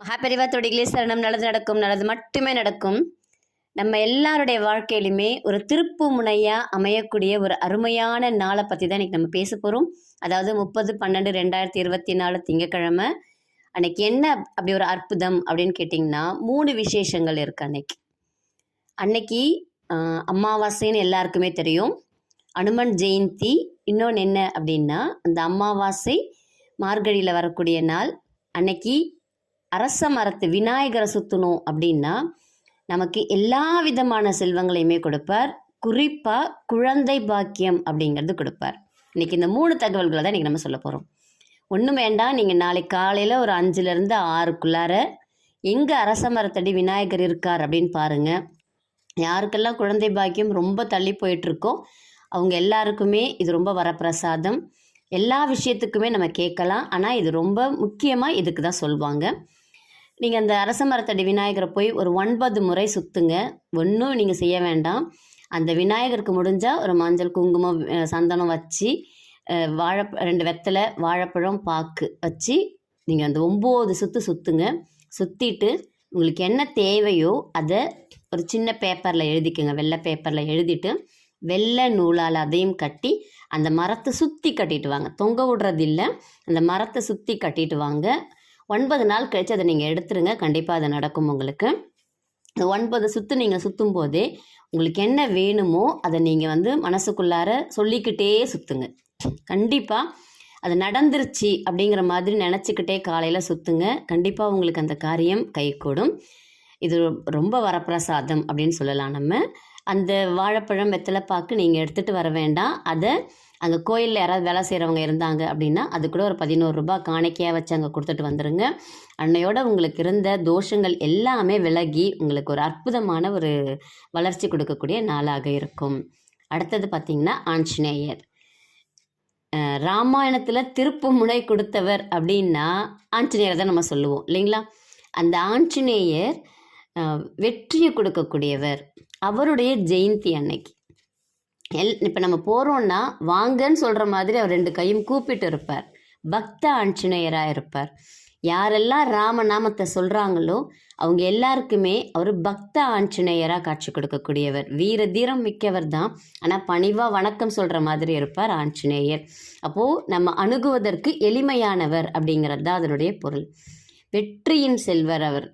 மகாபெரிவா தொடிகளே சரணம். நல்லது நடக்கும், நல்லது மட்டுமே நடக்கும். நம்ம எல்லாருடைய வாழ்க்கையிலுமே ஒரு திருப்பு முனையா அமையக்கூடிய ஒரு அருமையான நாளை பற்றி தான் இன்னைக்கு நம்ம பேச போகிறோம். அதாவது 30/12/2024 திங்கக்கிழமை. அன்னைக்கு என்ன அப்படி ஒரு அற்புதம் அப்படின்னு கேட்டிங்கன்னா 3 விசேஷங்கள் இருக்குது அன்னைக்கு. அன்னைக்கு அமாவாசைன்னு எல்லாருக்குமே தெரியும். அனுமன் ஜெயந்தி. இன்னொன்று என்ன அப்படின்னா, அந்த அமாவாசை மார்கழியில் வரக்கூடிய நாள். அன்னைக்கு அரச மரத்து விநாயகரை சுற்றணும் அப்படின்னா நமக்கு எல்லா விதமான செல்வங்களையுமே கொடுப்பார். குறிப்பாக குழந்தை பாக்கியம் அப்படிங்கிறது கொடுப்பார். இன்றைக்கி இந்த 3 தகவல்களை தான் இன்றைக்கி நம்ம சொல்ல போகிறோம். ஒன்றும் வேண்டாம், நீங்கள் நாளைக்கு காலையில் ஒரு 5லேருந்து 6க்குள்ளார எங்கே அரச மரத்தடி விநாயகர் இருக்கார் அப்படின்னு பாருங்கள். யாருக்கெல்லாம் குழந்தை பாக்கியம் ரொம்ப தள்ளி போயிட்டுருக்கோ அவங்க எல்லாருக்குமே இது ரொம்ப வரப்பிரசாதம். எல்லா விஷயத்துக்குமே நம்ம கேட்கலாம், ஆனால் இது ரொம்ப முக்கியமாக இதுக்கு தான் சொல்லுவாங்க. நீங்கள் அந்த அரச மரத்தடி விநாயகரை போய் ஒரு 9 முறை சுற்றுங்க. ஒன்றும் நீங்கள் செய்ய வேண்டாம். அந்த விநாயகருக்கு முடிஞ்சால் ஒரு மஞ்சள் குங்குமம் சந்தனம் வச்சு 2 வெத்தலை வாழைப்பழம் பாக்கு வச்சு நீங்கள் அந்த 9 சுற்று சுற்றுங்க. சுற்றிட்டு உங்களுக்கு என்ன தேவையோ அதை ஒரு சின்ன பேப்பரில் எழுதிக்கோங்க. வெள்ளை பேப்பரில் எழுதிட்டு வெள்ளை நூலால் அதையும் கட்டி அந்த மரத்தை சுற்றி கட்டிட்டு வாங்க. தொங்க விடுறது இல்லை, அந்த மரத்தை சுற்றி கட்டிட்டு வாங்க. 9 நாள் கழித்து அதை நீங்கள் எடுத்துருங்க. கண்டிப்பாக அது நடக்கும் உங்களுக்கு. இந்த 9 சுற்று நீங்கள் சுற்றும் போதே உங்களுக்கு என்ன வேணுமோ அதை நீங்கள் மனசுக்குள்ளார சொல்லிக்கிட்டே சுற்றுங்க. கண்டிப்பாக அது நடந்துருச்சு அப்படிங்கிற மாதிரி நினச்சிக்கிட்டே காலையில் சுற்றுங்க. கண்டிப்பாக உங்களுக்கு அந்த காரியம் கைகூடும். இது ரொம்ப வரப்பிரசாதம் அப்படின்னு சொல்லலாம். நம்ம அந்த வாழைப்பழம் வெத்தலைப்பாக்கு நீங்கள் எடுத்துகிட்டு வர வேண்டாம். அதை அங்கே கோயிலில் யாராவது வேலை செய்கிறவங்க இருந்தாங்க அப்படின்னா அது கூட ஒரு 11 ரூபாய் காணிக்கையாக வச்சு அங்கே கொடுத்துட்டு வந்துடுங்க. அன்னையோட உங்களுக்கு இருந்த தோஷங்கள் எல்லாமே விலகி உங்களுக்கு ஒரு அற்புதமான ஒரு வளர்ச்சி கொடுக்கக்கூடிய நாளாக இருக்கும். அடுத்தது பார்த்திங்கன்னா ஆஞ்சநேயர். ராமாயணத்தில் திருப்பு முனை கொடுத்தவர் அப்படின்னா ஆஞ்சநேயரை தான் நம்ம சொல்லுவோம் இல்லைங்களா? அந்த ஆஞ்சநேயர் வெற்றியை கொடுக்கக்கூடியவர். அவருடைய ஜெயந்தி அன்னைக்கு இப்போ நம்ம போகிறோன்னா வாங்கன்னு சொல்கிற மாதிரி அவர் 2 கையும் கூப்பிட்டு இருப்பார். பக்த ஆஞ்சநேயராக இருப்பார். யாரெல்லாம் ராமநாமத்தை சொல்கிறாங்களோ அவங்க எல்லாருக்குமே அவர் பக்த ஆஞ்சநேயராக காட்சி கொடுக்கக்கூடியவர். வீர தீரம் மிக்கவர் தான், ஆனால் பணிவாக வணக்கம் சொல்கிற மாதிரி இருப்பார் ஆஞ்சநேயர். அப்போது நம்ம அணுகுவதற்கு எளிமையானவர் அப்படிங்கிறது தான் அதனுடைய பொருள். வெற்றியின் செல்வர் அவர்,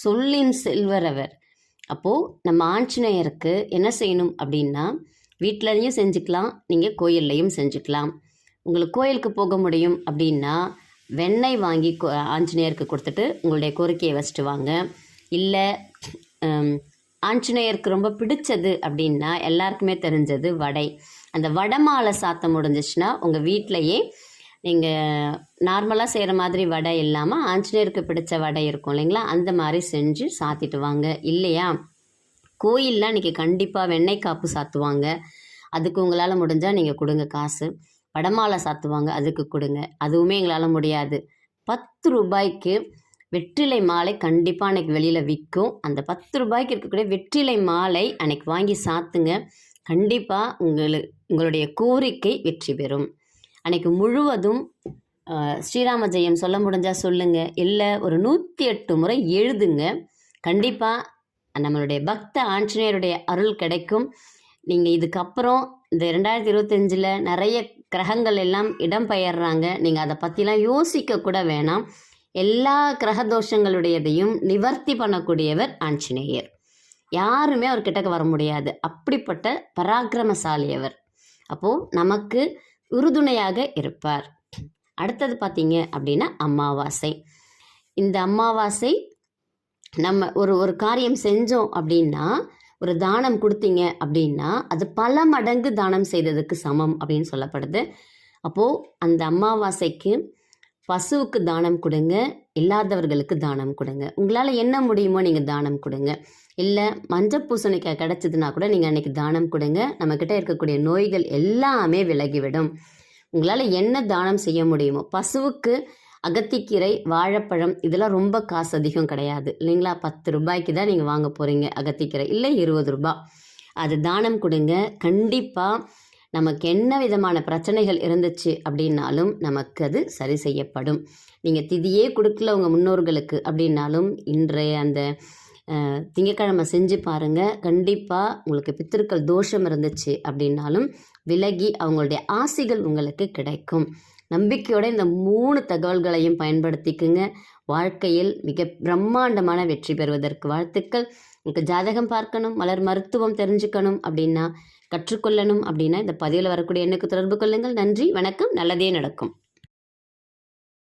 சொல்லின் செல்வர் அவர். அப்போது நம்ம ஆஞ்சநேயருக்கு என்ன செய்யணும் அப்படின்னா, வீட்டிலையும் செஞ்சுக்கலாம், நீங்கள் கோயில்லையும் செஞ்சுக்கலாம். உங்களுக்கு கோயிலுக்கு போக முடியும் அப்படின்னா வெண்ணெய் வாங்கி ஆஞ்சநேயருக்கு கொடுத்துட்டு உங்களுடைய கோரிக்கையை வச்சுட்டு வாங்க. இல்லை ஆஞ்சநேயருக்கு ரொம்ப பிடிச்சது அப்படின்னா எல்லாருக்குமே தெரிஞ்சது வடை. அந்த வடை மாலை சாத்த முடிஞ்சிச்சுன்னா உங்கள் வீட்டிலையே நீங்கள் நார்மலாக செய்கிற மாதிரி வடை இல்லாமல் ஆஞ்சநேயருக்கு பிடிச்ச வடை இருக்கும் இல்லைங்களா, அந்த மாதிரி செஞ்சு சாத்திட்டு வாங்க. இல்லையா, கோயிலில் இன்றைக்கி கண்டிப்பாக வெண்ணெய் காப்பு சாத்துவாங்க. அதுக்கு உங்களால் முடிஞ்சால் நீங்கள் கொடுங்க காசு. வடமாலை சாத்துவாங்க, அதுக்கு கொடுங்க. அதுவுமே எங்களால் முடியாது. 10 ரூபாய்க்கு வெற்றிலை மாலை கண்டிப்பாக அன்றைக்கி வெளியில் விற்கும். அந்த 10 ரூபாய்க்கு இருக்கக்கூடிய வெற்றிலை மாலை அன்றைக்கி வாங்கி சாத்துங்க. கண்டிப்பாக உங்களுடைய கோரிக்கை வெற்றி பெறும். அன்றைக்கி முழுவதும் ஸ்ரீராம ஜெயம் சொல்ல முடிஞ்சால் சொல்லுங்கள். இல்லை ஒரு 108 முறை எழுதுங்க. கண்டிப்பாக நம்மளுடைய பக்த ஆஞ்சநேயருடைய அருள் கிடைக்கும். நீங்கள் இதுக்கப்புறம் இந்த 2025 நிறைய கிரகங்கள் எல்லாம் இடம் பெயர்றாங்க. நீங்கள் அதை பற்றிலாம் யோசிக்க கூட வேணாம். எல்லா கிரக தோஷங்களுடையதையும் நிவர்த்தி பண்ணக்கூடியவர் ஆஞ்சநேயர். யாருமே அவர் கிட்டக்க வர முடியாது. அப்படிப்பட்ட பராக்கிரமசாலி அவர். அப்போது நமக்கு உறுதுணையாக இருப்பார். அடுத்தது பார்த்தீங்க அப்படின்னா அமாவாசை. இந்த அமாவாசை நம்ம ஒரு காரியம் செஞ்சோம் அப்படின்னா, ஒரு தானம் கொடுத்தீங்க அப்படின்னா அது பல மடங்கு தானம் செய்ததுக்கு சமம் அப்படின்னு சொல்லப்படுது. அப்போது அந்த அமாவாசைக்கு பசுவுக்கு தானம் கொடுங்க, இல்லாதவர்களுக்கு தானம் கொடுங்க. உங்களால் என்ன முடியுமோ நீங்கள் தானம் கொடுங்க. இல்லை மஞ்சள் பூசணிக்காய் கிடச்சிதுன்னா கூட நீங்கள் அன்றைக்கி தானம் கொடுங்க. நம்மக்கிட்ட இருக்கக்கூடிய நோய்கள் எல்லாமே விலகிவிடும். உங்களால் என்ன தானம் செய்ய முடியுமோ, பசுவுக்கு அகத்திக்கீரை வாழைப்பழம் இதெல்லாம் ரொம்ப காசு அதிகம் கிடையாது இல்லைங்களா? 10 ரூபாய்க்கு தான் நீங்கள் வாங்க போகிறீங்க அகத்திக்கீரை, இல்லை 20 ரூபாய். அது தானம் கொடுங்க. கண்டிப்பாக நமக்கு என்ன விதமான பிரச்சனைகள் இருந்துச்சு அப்படின்னாலும் நமக்கு அது சரி செய்யப்படும். நீங்கள் திதியே கொடுக்கல உங்கள் முன்னோர்களுக்கு அப்படின்னாலும் இன்றைய அந்த திங்கக்கிழமை செஞ்சு பாருங்கள். கண்டிப்பாக உங்களுக்கு பித்திருக்கள் தோஷம் இருந்துச்சு அப்படின்னாலும் விலகி அவங்களுடைய ஆசிகள் உங்களுக்கு கிடைக்கும். நம்பிக்கையோட இந்த 3 தகவல்களையும் பயன்படுத்திக்குங்க. வாழ்க்கையில் மிக பிரம்மாண்டமான வெற்றி பெறுவதற்கு வாழ்த்துக்கள். உங்களுக்கு ஜாதகம் பார்க்கணும், மலர் மருத்துவம் தெரிஞ்சுக்கணும் அப்படின்னா, கற்றுக்கொள்ளணும் அப்படின்னா இந்த பதிவில் வரக்கூடிய எண்ணுக்கு தொடர்பு கொள்ளுங்கள். நன்றி, வணக்கம். நல்லதே நடக்கும்.